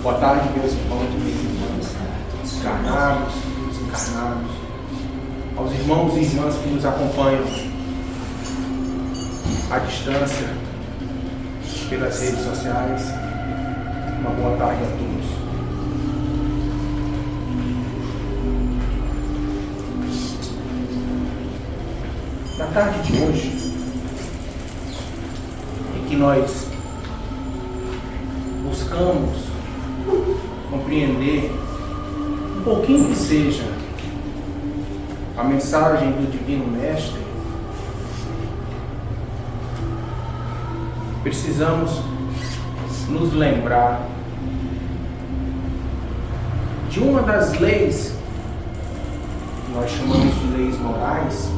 Boa tarde, meus irmãos e minhas irmãs, encarnados, desencarnados, aos irmãos e irmãs que nos acompanham à distância, pelas redes sociais. Uma boa tarde a todos. Na tarde de hoje, em que nós buscamos compreender um pouquinho que seja a mensagem do Divino Mestre, precisamos nos lembrar de uma das leis que nós chamamos de leis morais,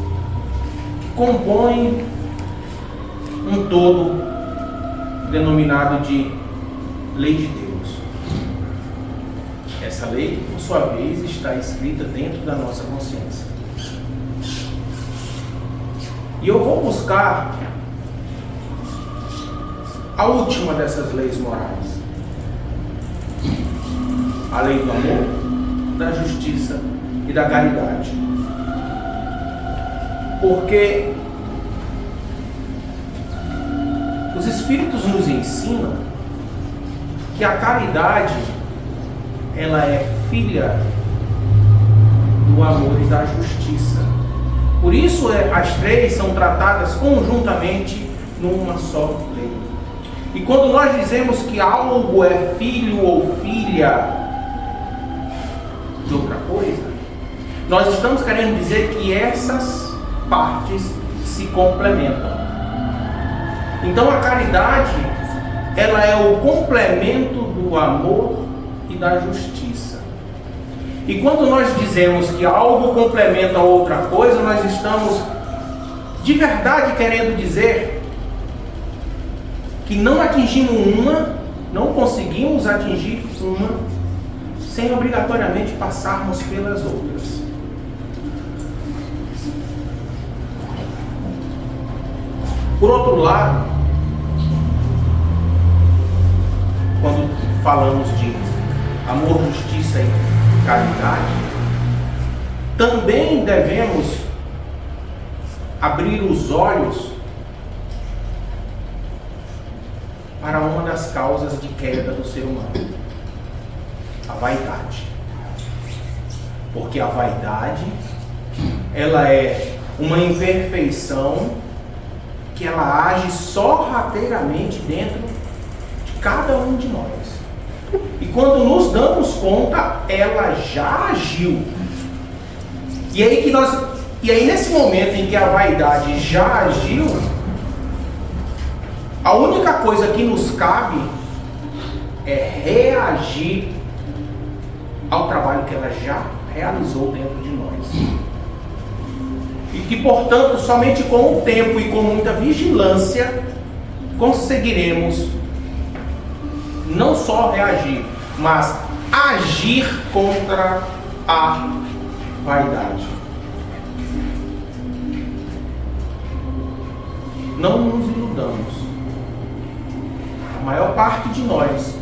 que compõem um todo denominado de lei de Deus. Essa lei, por sua vez, está escrita dentro da nossa consciência. E eu vou buscar a última dessas leis morais. A lei do amor, da justiça e da caridade. Porque os Espíritos nos ensinam que a caridade, ela é filha do amor e da justiça. Por isso as três são tratadas conjuntamente numa só lei. E quando nós dizemos que algo é filho ou filha de outra coisa, nós estamos querendo dizer que essas partes se complementam. Então a caridade, ela é o complemento do amor e da justiça. E quando nós dizemos que algo complementa outra coisa, nós estamos de verdade querendo dizer que não atingimos uma, não conseguimos atingir uma, sem obrigatoriamente passarmos pelas outras. Por outro lado, quando falamos de amor, justiça e caridade, também devemos abrir os olhos para uma das causas de queda do ser humano, a vaidade. Porque a vaidade, ela é uma imperfeição que ela age sorrateiramente dentro de cada um de nós. E quando nos damos conta, ela já agiu. E aí nesse momento em que a vaidade já agiu, a única coisa que nos cabe é reagir ao trabalho que ela já realizou dentro de nós. E que, portanto, somente com o tempo e com muita vigilância conseguiremos não só reagir, mas agir contra a vaidade. Não nos iludamos. A maior parte de nós,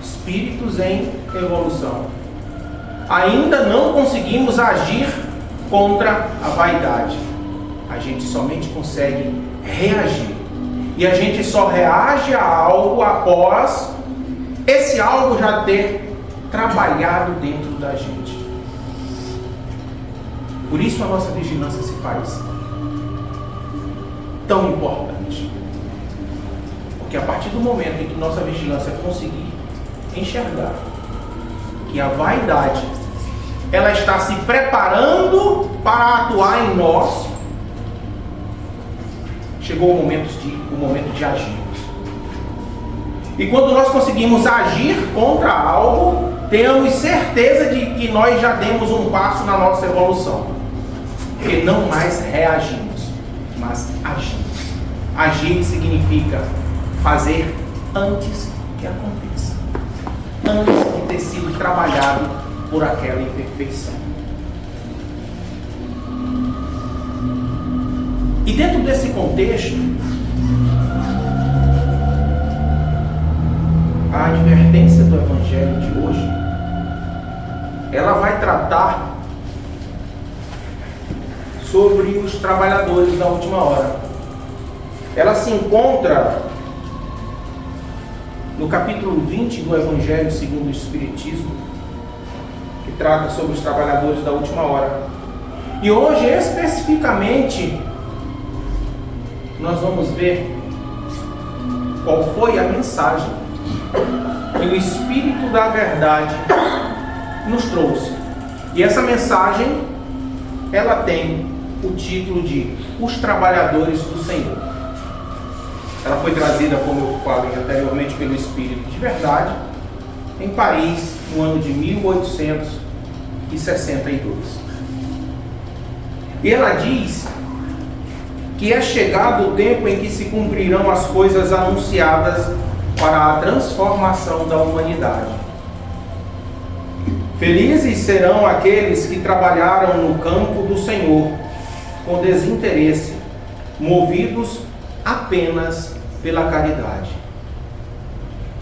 espíritos em evolução, ainda não conseguimos agir contra a vaidade. A gente somente consegue reagir. E a gente só reage a algo após esse algo já ter trabalhado dentro da gente. Por isso a nossa vigilância se faz tão importante. Porque a partir do momento em que nossa vigilância conseguir enxergar que a vaidade, ela está se preparando para atuar em nós, chegou o momento de agirmos. E quando nós conseguimos agir contra algo, tenhamos certeza de que nós já demos um passo na nossa evolução. Porque não mais reagimos, mas agimos. Agir significa fazer antes que aconteça, antes de ter sido trabalhado por aquela imperfeição. E dentro desse contexto, a advertência do Evangelho de hoje, ela vai tratar sobre os trabalhadores da última hora. Ela se encontra no capítulo 20 do Evangelho segundo o Espiritismo, que trata sobre os trabalhadores da última hora. E hoje, especificamente, nós vamos ver qual foi a mensagem que o Espírito da Verdade nos trouxe. E essa mensagem, ela tem o título de Os Trabalhadores do Senhor. Ela foi trazida, como eu falei anteriormente, pelo Espírito de Verdade, em Paris, no ano de 1862. E ela diz que é chegado o tempo em que se cumprirão as coisas anunciadas para a transformação da humanidade. Felizes serão aqueles que trabalharam no campo do Senhor com desinteresse, movidos apenas pela caridade.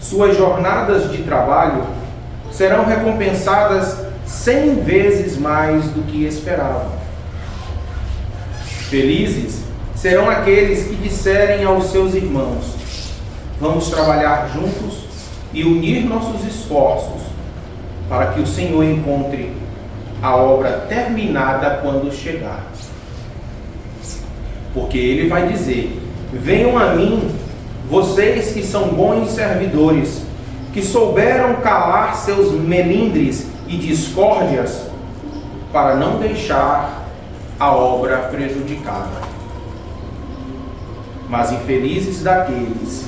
Suas jornadas de trabalho serão recompensadas 100 vezes mais do que esperavam. Felizes serão aqueles que disserem aos seus irmãos: vamos trabalhar juntos e unir nossos esforços para que o Senhor encontre a obra terminada quando chegar. Porque Ele vai dizer: venham a mim, vocês que são bons servidores, que souberam calar seus melindres e discórdias, para não deixar a obra prejudicada. Mas infelizes daqueles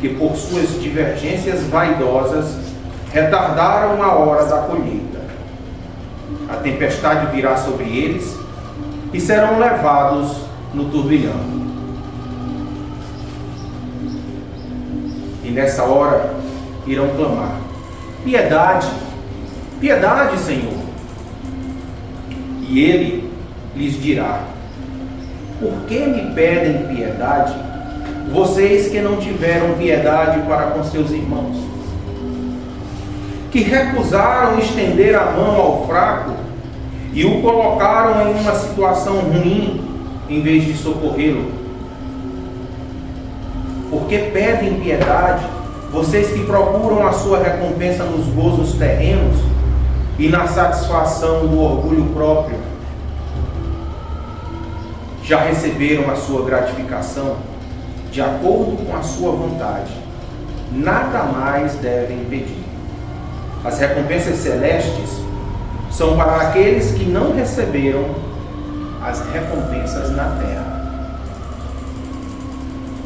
que por suas divergências vaidosas retardaram a hora da colheita. A tempestade virá sobre eles e serão levados no turbilhão. E nessa hora irão clamar: piedade, piedade, Senhor. E Ele lhes dirá: por que me pedem piedade, vocês que não tiveram piedade para com seus irmãos? Que recusaram estender a mão ao fraco e o colocaram em uma situação ruim, em vez de socorrê-lo? Porque pedem piedade, vocês que procuram a sua recompensa nos gozos terrenos e na satisfação do orgulho próprio? Já receberam a sua gratificação de acordo com a sua vontade. Nada mais devem pedir. As recompensas celestes são para aqueles que não receberam as recompensas na terra.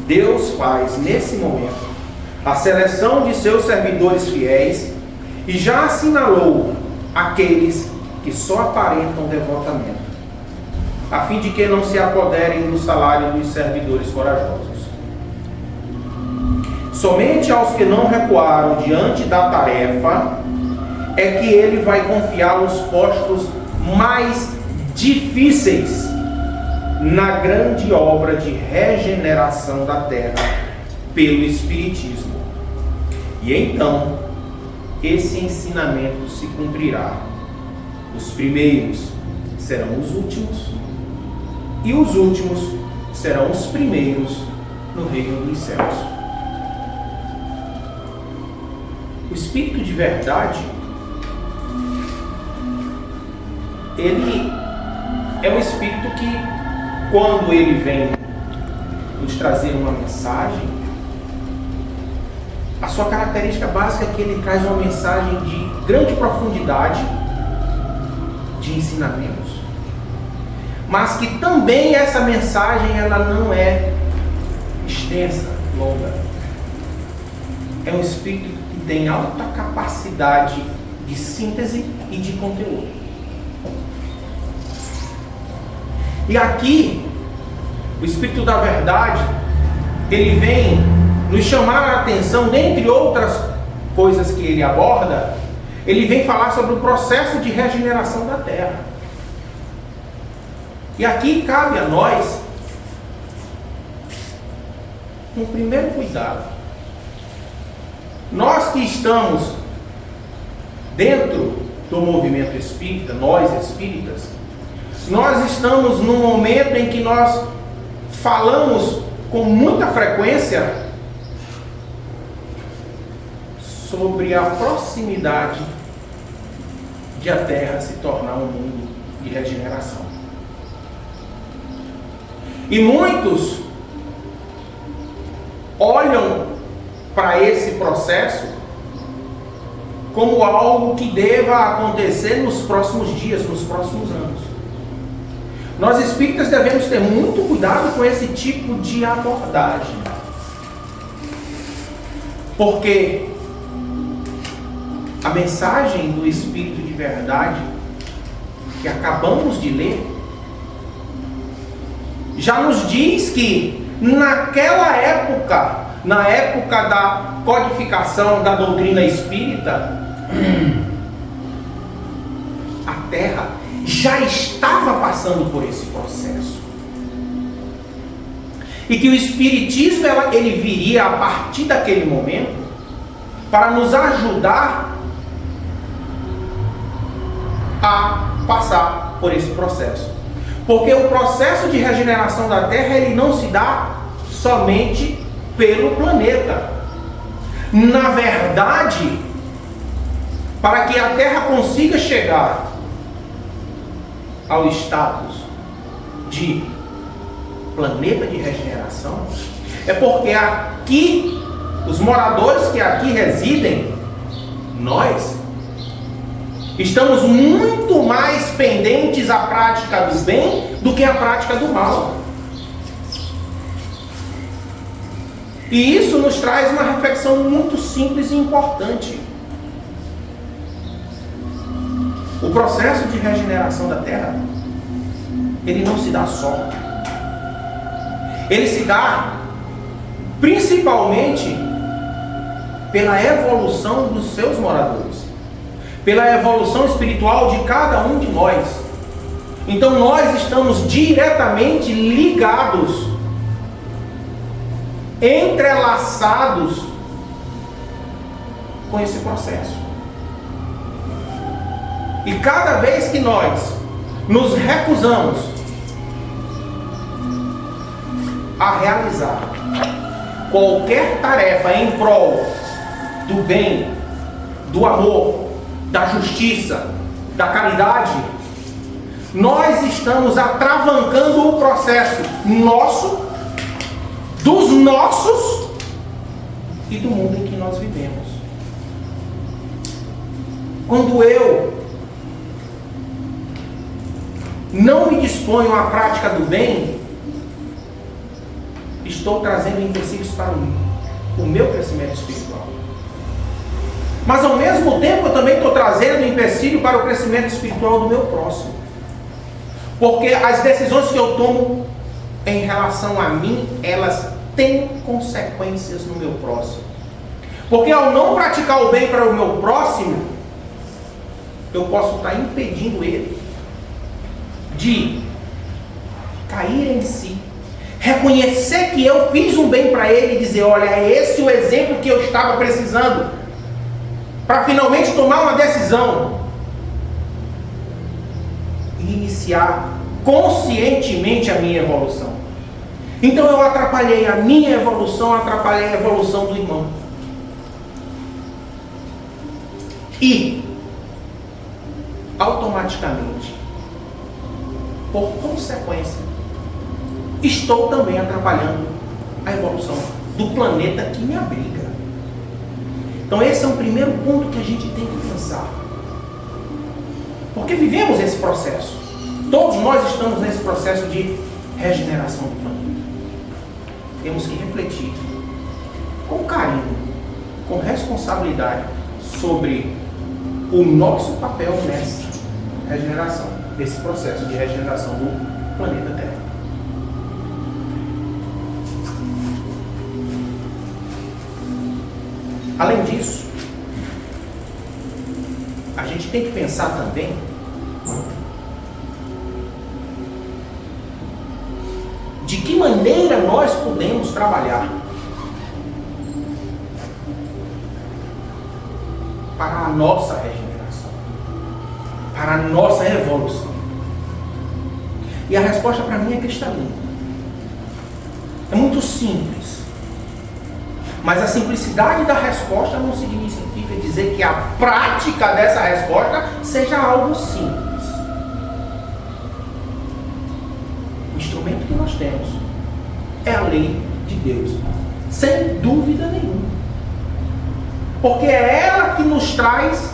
Deus faz, nesse momento, a seleção de seus servidores fiéis e já assinalou aqueles que só aparentam devotamento, a fim de que não se apoderem do salário dos servidores corajosos. Somente aos que não recuaram diante da tarefa é que Ele vai confiar os postos mais difíceis na grande obra de regeneração da terra pelo Espiritismo. E então, esse ensinamento se cumprirá. Os primeiros serão os últimos, e os últimos serão os primeiros no reino dos céus. O Espírito de Verdade, ele é um Espírito que, quando ele vem nos trazer uma mensagem, a sua característica básica é que ele traz uma mensagem de grande profundidade de ensinamentos, mas que também essa mensagem ela não é extensa, longa. É um Espírito que tem alta capacidade de síntese e de conteúdo. E aqui, o Espírito da Verdade, ele vem nos chamar a atenção, dentre outras coisas que ele aborda, ele vem falar sobre o processo de regeneração da terra. E aqui cabe a nós um primeiro cuidado. Nós que estamos dentro do movimento espírita, nós espíritas, nós estamos num momento em que nós falamos com muita frequência sobre a proximidade de a Terra se tornar um mundo de regeneração. E muitos olham para esse processo como algo que deva acontecer nos próximos dias, nos próximos anos. Nós espíritas devemos ter muito cuidado com esse tipo de abordagem. Porque a mensagem do Espírito de verdade que acabamos de ler já nos diz que naquela época, na época da codificação da doutrina espírita, a Terra já estava passando por esse processo. E que o Espiritismo ele viria a partir daquele momento para nos ajudar a passar por esse processo. Porque o processo de regeneração da Terra ele não se dá somente pelo planeta. Na verdade, para que a Terra consiga chegar ao status de planeta de regeneração, é porque aqui, os moradores que aqui residem, nós, estamos muito mais pendentes à prática do bem do que à prática do mal. E isso nos traz uma reflexão muito simples e importante. O processo de regeneração da Terra, ele não se dá só. Ele se dá principalmente pela evolução dos seus moradores, pela evolução espiritual de cada um de nós. Então nós estamos diretamente ligados, entrelaçados com esse processo. E cada vez que nós nos recusamos a realizar qualquer tarefa em prol do bem, do amor, da justiça, da caridade, nós estamos atravancando o processo nosso, dos nossos e do mundo em que nós vivemos. Quando eu não me disponho à prática do bem, estou trazendo empecilhos para o meu crescimento espiritual. Mas ao mesmo tempo eu também estou trazendo empecilho para o crescimento espiritual do meu próximo. Porque as decisões que eu tomo em relação a mim, elas têm consequências no meu próximo. Porque ao não praticar o bem para o meu próximo, eu posso estar impedindo ele de cair em si, reconhecer que eu fiz um bem para ele e dizer, olha, é esse o exemplo que eu estava precisando para finalmente tomar uma decisão e iniciar conscientemente a minha evolução. Então eu atrapalhei a minha evolução, atrapalhei a evolução do irmão. E automaticamente, por consequência, estou também atrapalhando a evolução do planeta que me abriga. Então esse é um primeiro ponto que a gente tem que pensar. Porque vivemos esse processo. Todos nós estamos nesse processo de regeneração do planeta. Temos que refletir com carinho, com responsabilidade sobre o nosso papel nessa regeneração, desse processo de regeneração do planeta Terra. Além disso, a gente tem que pensar também de que maneira nós podemos trabalhar. para a nossa regeneração, para a nossa evolução. E a resposta para mim é cristalina. É muito simples. Mas a simplicidade da resposta não significa dizer que a prática dessa resposta seja algo simples. O instrumento que nós temos é a lei de Deus, sem dúvida nenhuma. Porque é ela que nos traz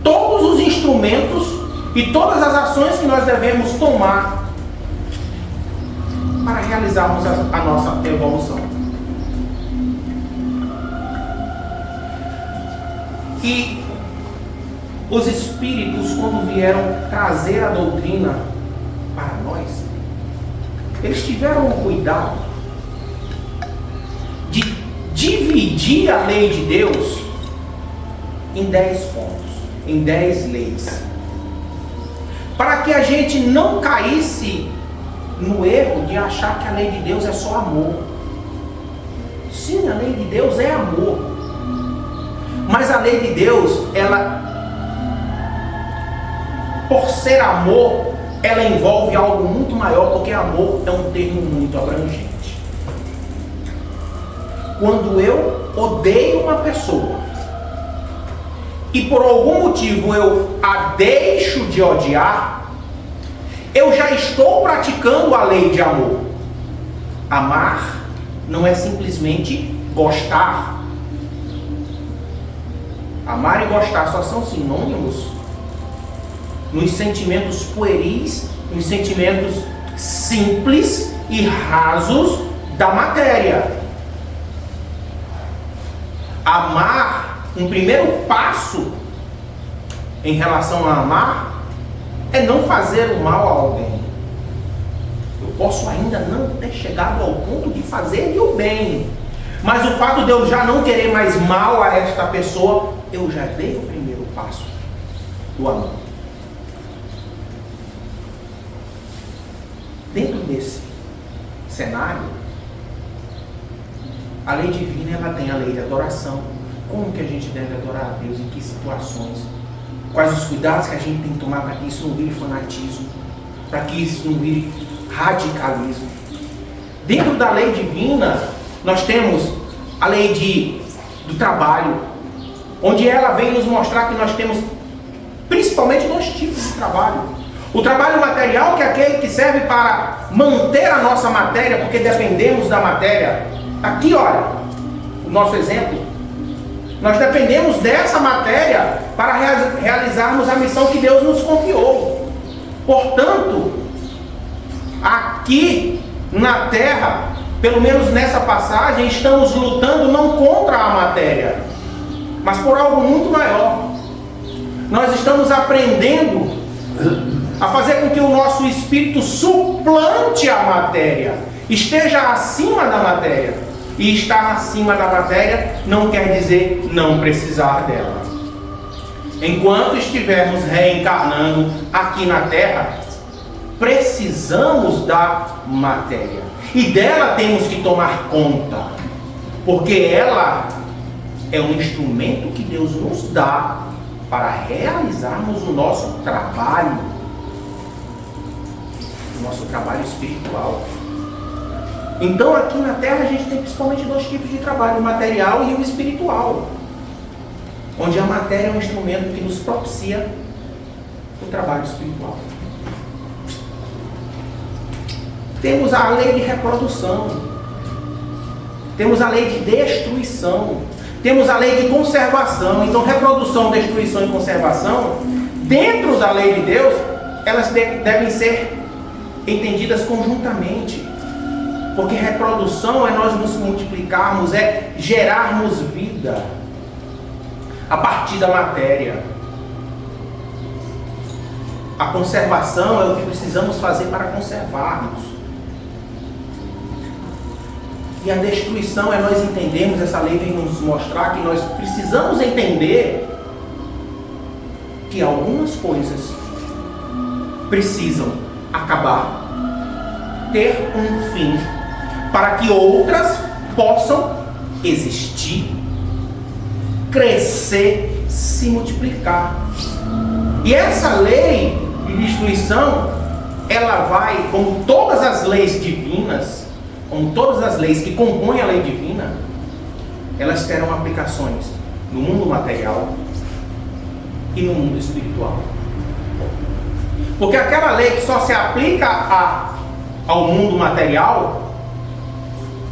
todos os instrumentos e todas as ações que nós devemos tomar para realizarmos a nossa evolução. E os Espíritos, quando vieram trazer a doutrina para nós, eles tiveram o cuidado de dividir a lei de Deus em 10 pontos, em 10 leis, para que a gente não caísse no erro de achar que a lei de Deus é só amor. Sim, a lei de Deus é amor. Mas a lei de Deus, ela, por ser amor, ela envolve algo muito maior, porque amor é um termo muito abrangente. Quando eu odeio uma pessoa e por algum motivo eu a deixo de odiar, eu já estou praticando a lei de amor. Amar não é simplesmente gostar. Amar e gostar só são sinônimos nos sentimentos pueris, nos sentimentos simples e rasos da matéria. Amar, um primeiro passo em relação a amar, é não fazer o mal a alguém. Eu posso ainda não ter chegado ao ponto de fazer-lhe o bem, mas o fato de eu já não querer mais mal a esta pessoa, eu já dei o primeiro passo do amor. Dentro desse cenário, a lei divina, ela tem a lei de adoração. Como que a gente deve adorar a Deus, em que situações, quais os cuidados que a gente tem que tomar para que isso não vire fanatismo, para que isso não vire radicalismo. Dentro da lei divina, nós temos a lei do trabalho, onde ela vem nos mostrar que nós temos principalmente 2 tipos de trabalho. O trabalho material, que é aquele que serve para manter a nossa matéria, porque dependemos da matéria. Aqui, olha, o nosso exemplo. Nós dependemos dessa matéria para realizarmos a missão que Deus nos confiou. Portanto, aqui na Terra, pelo menos nessa passagem, estamos lutando não contra a matéria, mas por algo muito maior. Nós estamos aprendendo a fazer com que o nosso espírito suplante a matéria, esteja acima da matéria. E estar acima da matéria não quer dizer não precisar dela. Enquanto estivermos reencarnando aqui na Terra, precisamos da matéria. E dela temos que tomar conta, porque ela é um instrumento que Deus nos dá para realizarmos o nosso trabalho espiritual. Então aqui na Terra a gente tem principalmente 2 tipos de trabalho, o material e o espiritual, onde a matéria é um instrumento que nos propicia o trabalho espiritual. Temos a lei de reprodução, temos a lei de destruição, temos a lei de conservação. Então reprodução, destruição e conservação, dentro da lei de Deus, elas devem ser entendidas conjuntamente. Porque reprodução é nós nos multiplicarmos, é gerarmos vida a partir da matéria. A conservação é o que precisamos fazer para conservarmos. E a destruição é nós entendermos, essa lei vem nos mostrar que nós precisamos entender que algumas coisas precisam acabar, ter um fim, para que outras possam existir, crescer, se multiplicar. E essa lei de destruição, ela vai, como todas as leis divinas, como todas as leis que compõem a lei divina, elas terão aplicações no mundo material e no mundo espiritual. Porque aquela lei que só se aplica ao mundo material,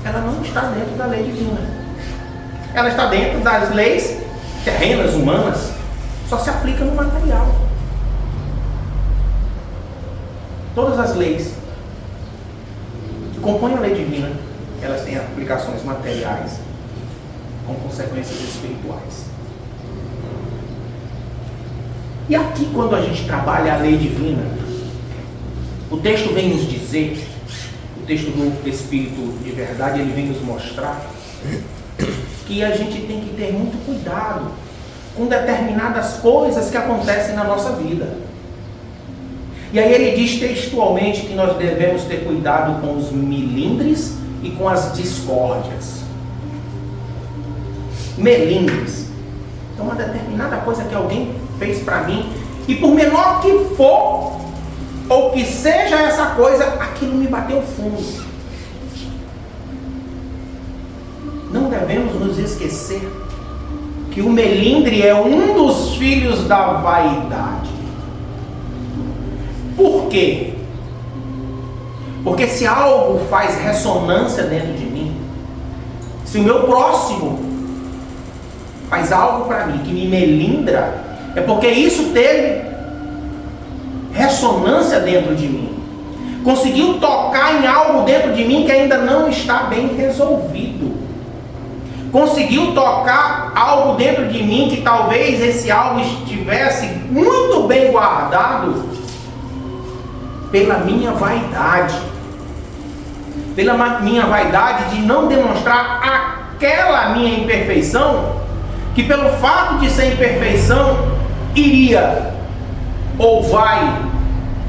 ela não está dentro da lei divina. Ela está dentro das leis terrenas, humanas, só se aplica no material. Todas as leis que compõem a lei divina, elas têm aplicações materiais com consequências espirituais. E aqui, quando a gente trabalha a lei divina, o texto vem nos dizer, o texto do Espírito de verdade, ele vem nos mostrar que a gente tem que ter muito cuidado com determinadas coisas que acontecem na nossa vida. E aí ele diz textualmente que nós devemos ter cuidado com os melindres e com as discórdias. Melindres. Então, uma determinada coisa que alguém fez para mim, e por menor que for, ou que seja essa coisa, aquilo me bateu fundo. Não devemos nos esquecer que o melindre é um dos filhos da vaidade. Por quê? Porque se algo faz ressonância dentro de mim, se o meu próximo faz algo para mim que me melindra, é porque isso teve ressonância dentro de mim. Conseguiu tocar em algo dentro de mim que ainda não está bem resolvido. Conseguiu tocar algo dentro de mim que talvez esse algo estivesse muito bem guardado pela minha vaidade. Pela minha vaidade de não demonstrar aquela minha imperfeição, que pelo fato de ser imperfeição, iria ou vai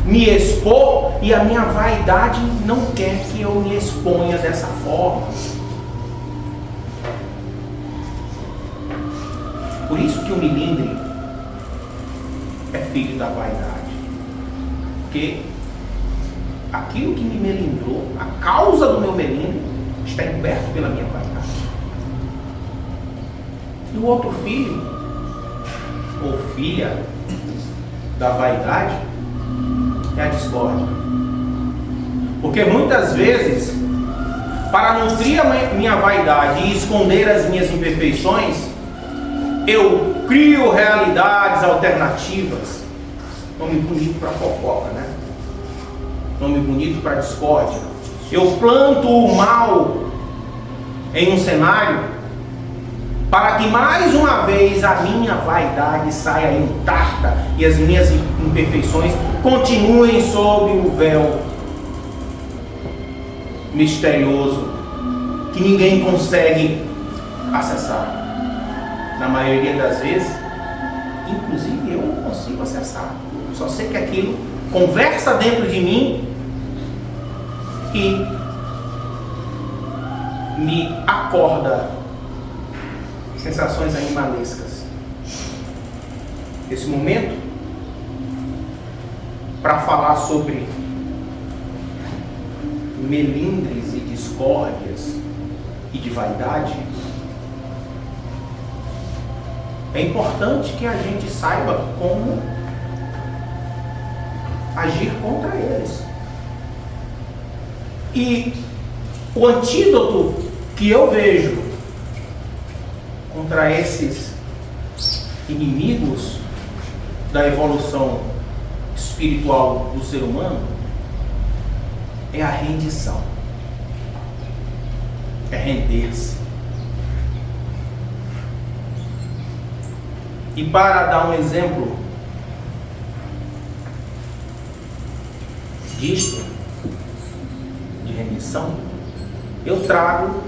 me expor, e a minha vaidade não quer que eu me exponha dessa forma. Por isso que o melindre é filho da vaidade. Porque aquilo que me melindrou, a causa do meu melindre, está encoberto pela minha vaidade. E o outro filho, ou filha da vaidade, é a discórdia. Porque muitas vezes, para nutrir a minha vaidade e esconder as minhas imperfeições, eu crio realidades alternativas. Nome bonito para fofoca, né? Nome bonito para discórdia. Eu planto o mal em um cenário para que mais uma vez a minha vaidade saia intacta e as minhas imperfeições continuem sob o véu misterioso que ninguém consegue acessar. Na maioria das vezes, inclusive eu não consigo acessar. Só sei que aquilo conversa dentro de mim e me acorda sensações animalescas. Esse momento, para falar sobre melindres e discórdias e de vaidade, é importante que a gente saiba como agir contra eles. E o antídoto que eu vejo contra esses inimigos da evolução espiritual do ser humano é a rendição. É render-se. E para dar um exemplo disto, de rendição, eu trago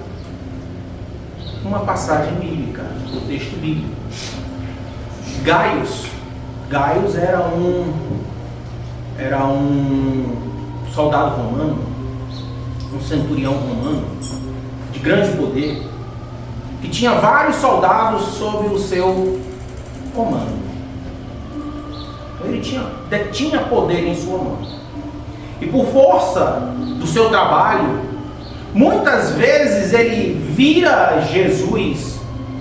uma passagem bíblica, do texto bíblico. Gaius era um soldado romano, um centurião romano, de grande poder, que tinha vários soldados sob o seu comando. Ele detinha poder em sua mão. E por força do seu trabalho, muitas vezes ele vira Jesus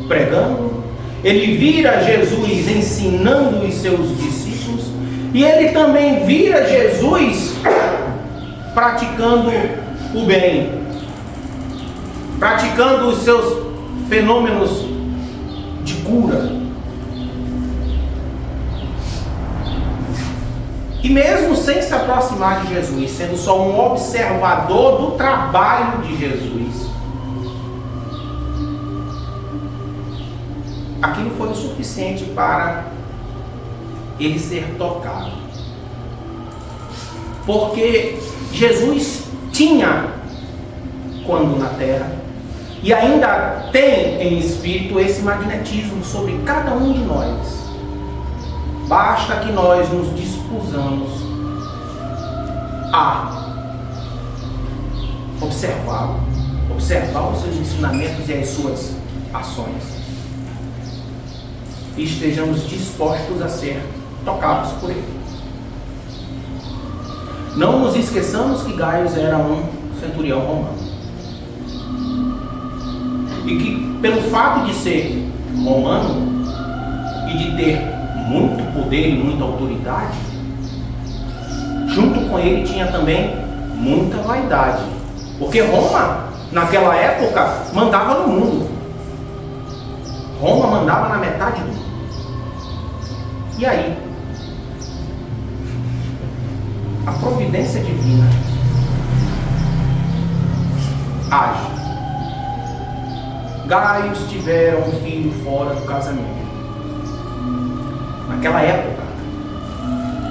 pregando, ele vira Jesus ensinando os seus discípulos, e ele também vira Jesus praticando o bem, praticando os seus fenômenos de cura. E mesmo sem se aproximar de Jesus, sendo só um observador do trabalho de Jesus, aquilo foi o suficiente para ele ser tocado. Porque Jesus tinha, quando na terra, e ainda tem em espírito esse magnetismo sobre cada um de nós. Basta que nós nos dispusamos a observá-lo, observar os seus ensinamentos e as suas ações, e estejamos dispostos a ser tocados por ele. Não nos esqueçamos que Gaio era um centurião romano, e que pelo fato de ser romano e de ter muito poder e muita autoridade, junto com ele tinha também muita vaidade, porque Roma naquela época mandava no mundo. Roma mandava na metade do mundo. E aí, a providência divina age. Gaios tiveram um filho fora do casamento. Naquela época,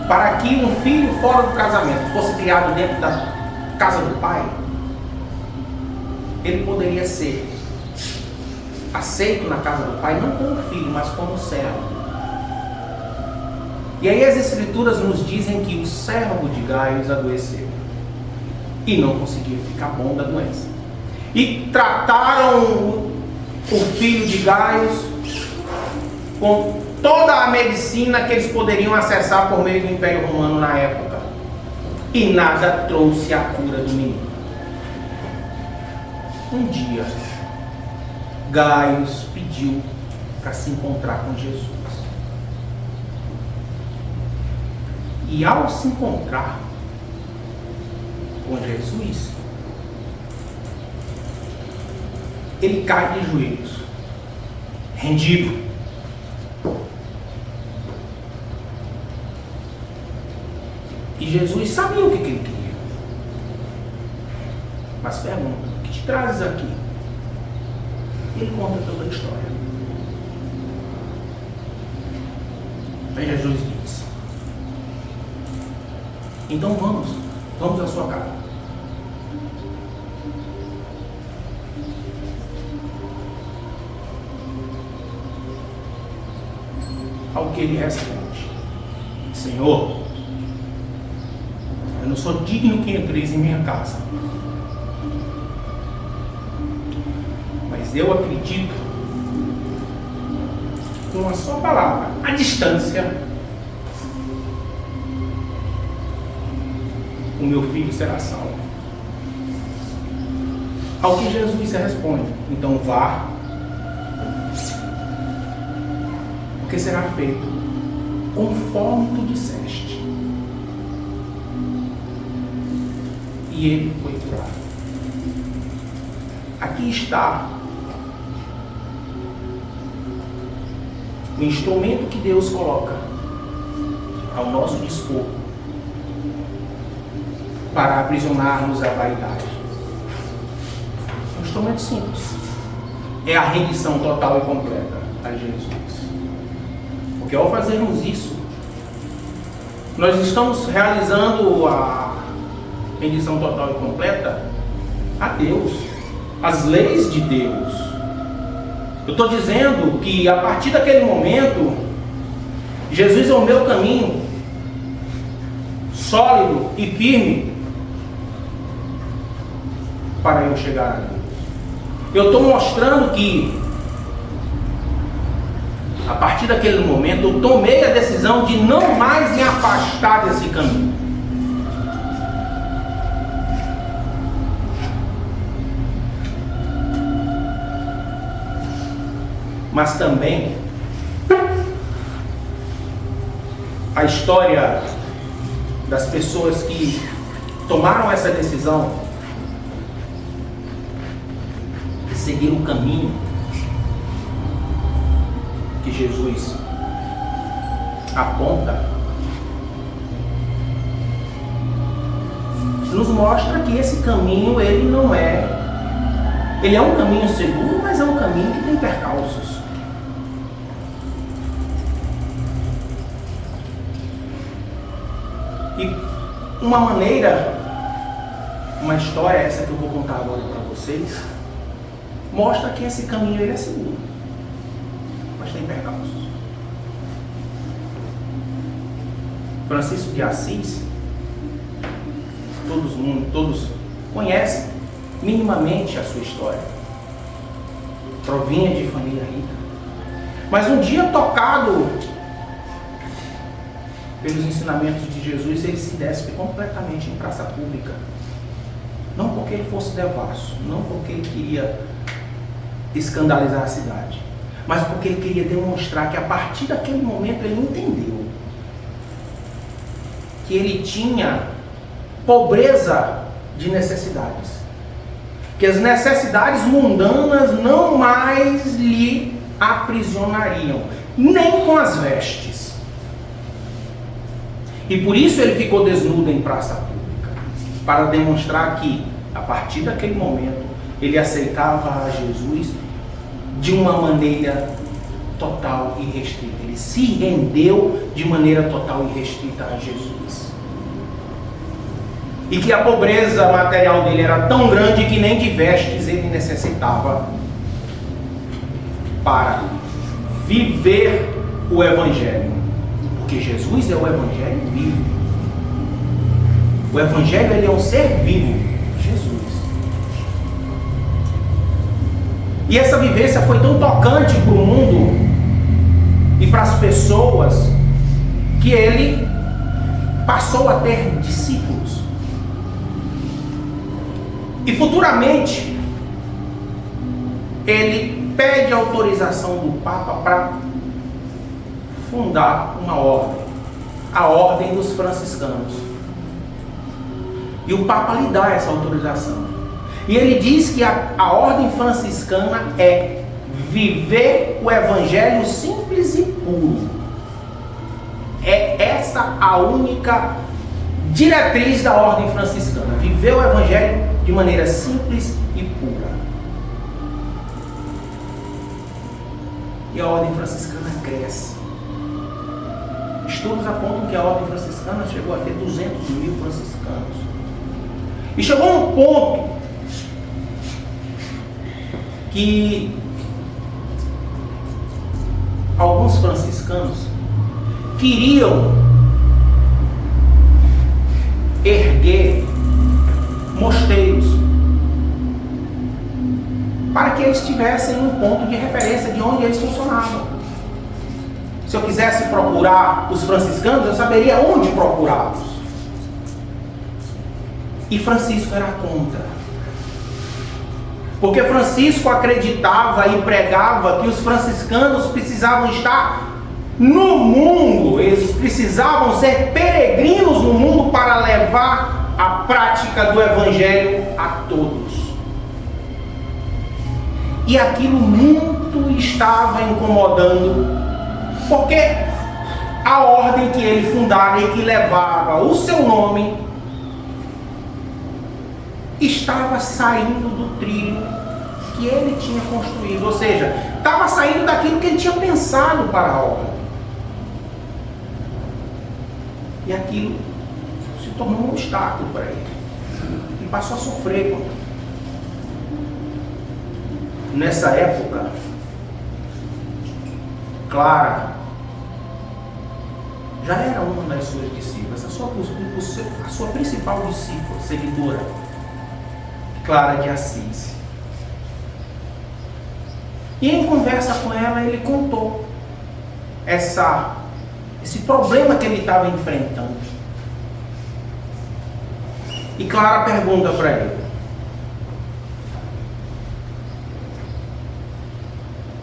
para que um filho fora do casamento fosse criado dentro da casa do pai, ele poderia ser aceito na casa do pai, não como filho, mas como servo. E aí as escrituras nos dizem que o servo de Gaio adoeceu e não conseguia ficar bom da doença. E trataram o filho de Gaio com toda a medicina que eles poderiam acessar por meio do Império Romano na época, e nada trouxe a cura do menino. Um dia, Gaio pediu para se encontrar com Jesus. E ao se encontrar com Jesus, ele cai de joelhos, rendido. E Jesus sabia o que ele queria. Mas pergunta: o que te trazes aqui? Ele conta toda a história. Aí Jesus diz: então vamos à sua casa. Ao que ele responde: Senhor, eu não sou digno que entreis em minha casa, mas eu acredito, com uma só palavra, a distância, o meu filho será salvo. Ao que Jesus responde: então vá, porque será feito conforme tu disseste. E ele foi curado. Aqui está o instrumento que Deus coloca ao nosso dispor para aprisionarmos a vaidade. Um instrumento simples. É a rendição total e completa a Jesus. Porque ao fazermos isso, nós estamos realizando a rendição total e completa a Deus, as leis de Deus. Eu estou dizendo que a partir daquele momento, Jesus é o meu caminho sólido e firme para eu chegar a Deus. Eu estou mostrando que A partir daquele momento, eu tomei a decisão de não mais me afastar desse caminho. Mas também a história das pessoas que tomaram essa decisão de seguir o caminho que Jesus aponta, nos mostra que esse caminho ele é um caminho seguro, mas é um caminho que tem percalços. E uma história essa que eu vou contar agora para vocês, mostra que esse caminho ele é seguro, mas tem percalços. Francisco de Assis, todos conhecem minimamente a sua história. Provinha de família rica. Mas um dia, tocado pelos ensinamentos de Jesus, ele se despe completamente em praça pública. Não porque ele fosse devasso, não porque ele queria escandalizar a cidade, mas porque ele queria demonstrar que a partir daquele momento ele entendeu que ele tinha pobreza de necessidades, que as necessidades mundanas não mais lhe aprisionariam, nem com as vestes. E por isso ele ficou desnudo em praça pública, para demonstrar que, a partir daquele momento, ele aceitava a Jesus de uma maneira total e restrita. Ele se rendeu de maneira total e restrita a Jesus. E que a pobreza material dele era tão grande que nem de vestes ele necessitava para viver o Evangelho. Porque Jesus é o Evangelho vivo. O Evangelho ele é um ser vivo. Jesus. E essa vivência foi tão tocante para o mundo e para as pessoas que ele passou a ter discípulos. E futuramente ele pede autorização do Papa para fundar uma ordem, a Ordem dos Franciscanos. E o Papa lhe dá essa autorização. E ele diz que a Ordem Franciscana é viver o Evangelho simples e puro. É essa a única diretriz da Ordem Franciscana: viver o Evangelho de maneira simples e pura. E a Ordem Franciscana cresce. Estudos apontam que a Ordem Franciscana chegou a ter 200 mil franciscanos. E chegou a um ponto que alguns franciscanos queriam erguer mosteiros para que eles tivessem um ponto de referência de onde eles funcionavam. Se eu quisesse procurar os franciscanos, eu saberia onde procurá-los. E Francisco era contra. Porque Francisco acreditava e pregava que os franciscanos precisavam estar no mundo. Eles precisavam ser peregrinos no mundo para levar a prática do Evangelho a todos. E aquilo muito estava incomodando, porque a ordem que ele fundara e que levava o seu nome estava saindo do trilho que ele tinha construído, ou seja, estava saindo daquilo que ele tinha pensado para a ordem. E aquilo se tornou um obstáculo para ele. E passou a sofrer com isso. Nessa época, Clara já era uma das suas discípulas, a sua principal discípula, seguidora, Clara de Assis. E em conversa com ela, ele contou esse problema que ele estava enfrentando. E Clara pergunta para ele.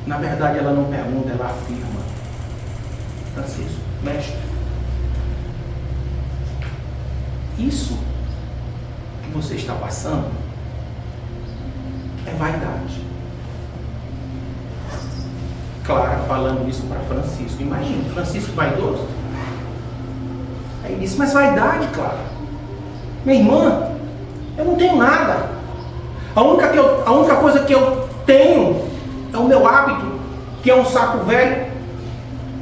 Na verdade, ela não pergunta, ela afirma. Francisco, mestre, isso que você está passando é vaidade. Clara falando isso para Francisco. Imagina, Francisco vaidoso. Aí ele disse, mas vaidade, Clara. Minha irmã, eu não tenho nada. A única coisa que eu tenho é o meu hábito, que é um saco velho,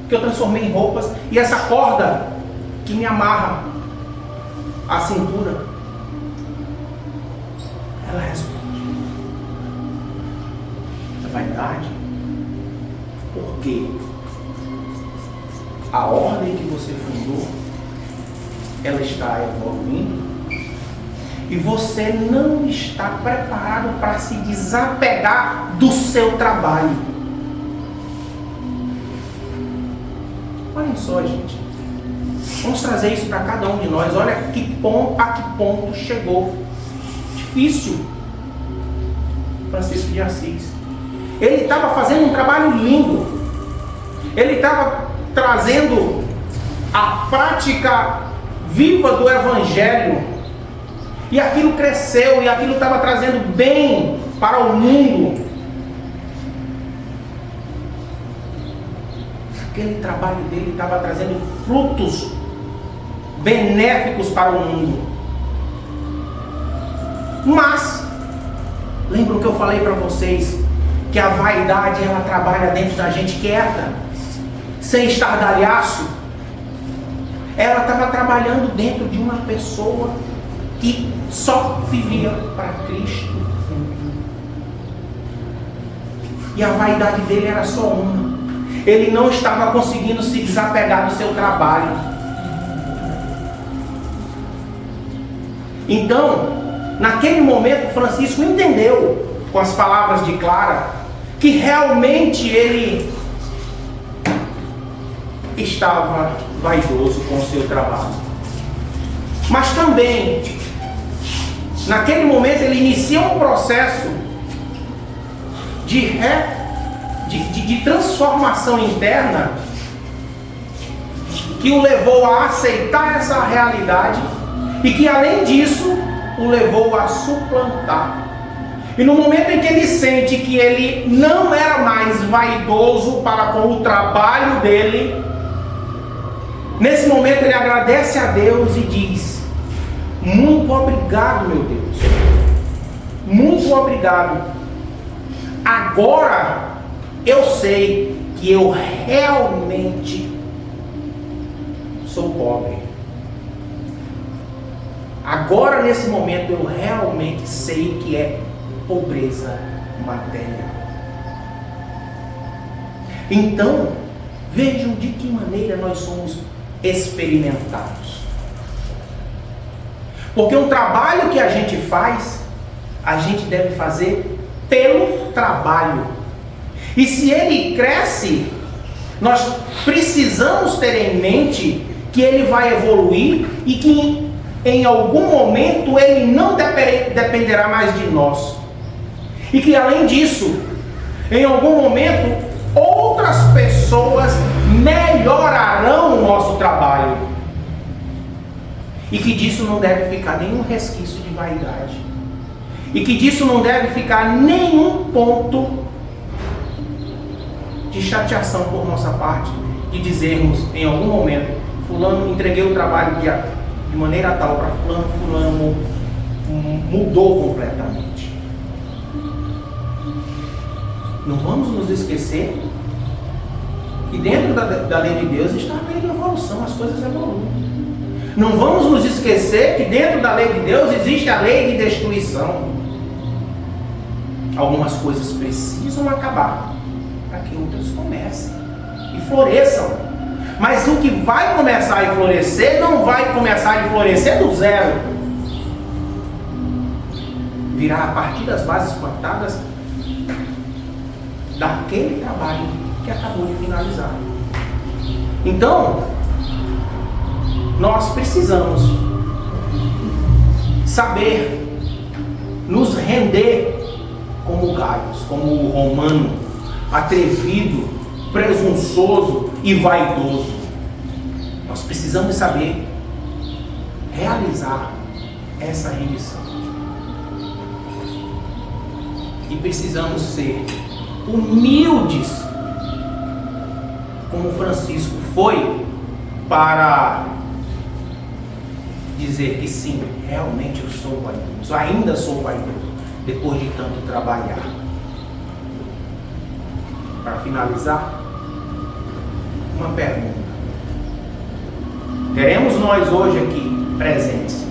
que eu transformei em roupas, e essa corda que me amarra a cintura. Ela responde, é vaidade, porque a ordem que você fundou, ela está evoluindo, e você não está preparado para se desapegar do seu trabalho. Olhem só, gente. Vamos trazer isso para cada um de nós. Olha a que ponto chegou. Difícil. Francisco de Assis. Ele estava fazendo um trabalho lindo. Ele estava trazendo a prática viva do Evangelho. E aquilo cresceu, e aquilo estava trazendo bem para o mundo. Aquele trabalho dele estava trazendo frutos benéficos para o mundo. Mas, lembram que eu falei para vocês que a vaidade, ela trabalha dentro da gente quieta, sem estardalhaço. Ela estava trabalhando dentro de uma pessoa que só vivia para Cristo. E a vaidade dele era só uma. Ele não estava conseguindo se desapegar do seu trabalho. Então, naquele momento, Francisco entendeu, com as palavras de Clara, que realmente ele estava vaidoso com o seu trabalho. Mas também, naquele momento, ele inicia um processo de transformação interna que o levou a aceitar essa realidade e que, além disso, o levou a suplantar. E no momento em que ele sente que ele não era mais vaidoso para com o trabalho dele, nesse momento ele agradece a Deus e diz: muito obrigado, meu Deus, muito obrigado. Agora eu sei que eu realmente sou pobre. Agora, nesse momento, eu realmente sei que é pobreza material. Então, vejam de que maneira nós somos experimentados. Porque um trabalho que a gente faz, a gente deve fazer pelo trabalho. E se ele cresce, nós precisamos ter em mente que ele vai evoluir e que em algum momento ele não dependerá mais de nós. E que, além disso, em algum momento outras pessoas melhorarão o nosso trabalho. E que disso não deve ficar nenhum resquício de vaidade. E que disso não deve ficar nenhum ponto de chateação por nossa parte, de dizermos em algum momento: fulano, entreguei o trabalho de maneira tal para fulano mudou completamente. Não vamos nos esquecer que dentro da lei de Deus está a lei de evolução, as coisas evoluem. Não vamos nos esquecer que dentro da lei de Deus existe a lei de destruição. Algumas coisas precisam acabar para que outras comecem e floresçam. Mas o que vai começar a florescer não vai começar a florescer do zero. Virá a partir das bases plantadas daquele trabalho que acabou de finalizar. Então, nós precisamos saber nos render como Gaius, como o romano, atrevido, presunçoso e vaidoso. Nós precisamos saber realizar essa rendição. E precisamos ser humildes, como Francisco foi, para dizer que sim, realmente eu sou vaidoso, ainda sou vaidoso, depois de tanto trabalhar. Para finalizar, uma pergunta. Teremos nós hoje aqui presentes,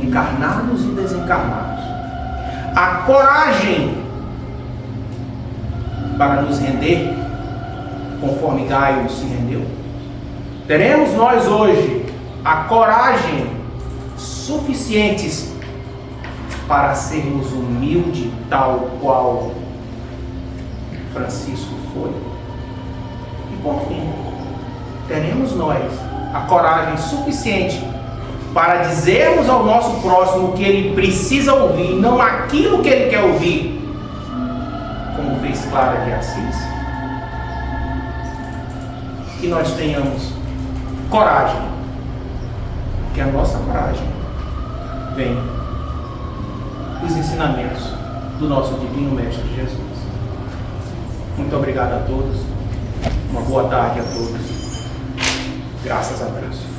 encarnados e desencarnados, a coragem para nos render, conforme Gaio se rendeu? Teremos nós hoje a coragem suficientes para sermos humildes, tal qual Francisco foi? E por fim, teremos nós a coragem suficiente para dizermos ao nosso próximo o que ele precisa ouvir, não aquilo que ele quer ouvir, como fez Clara de Assis? Que nós tenhamos coragem, que a nossa coragem vem dos ensinamentos do nosso Divino Mestre Jesus. Muito obrigado a todos, uma boa tarde a todos, graças a Deus.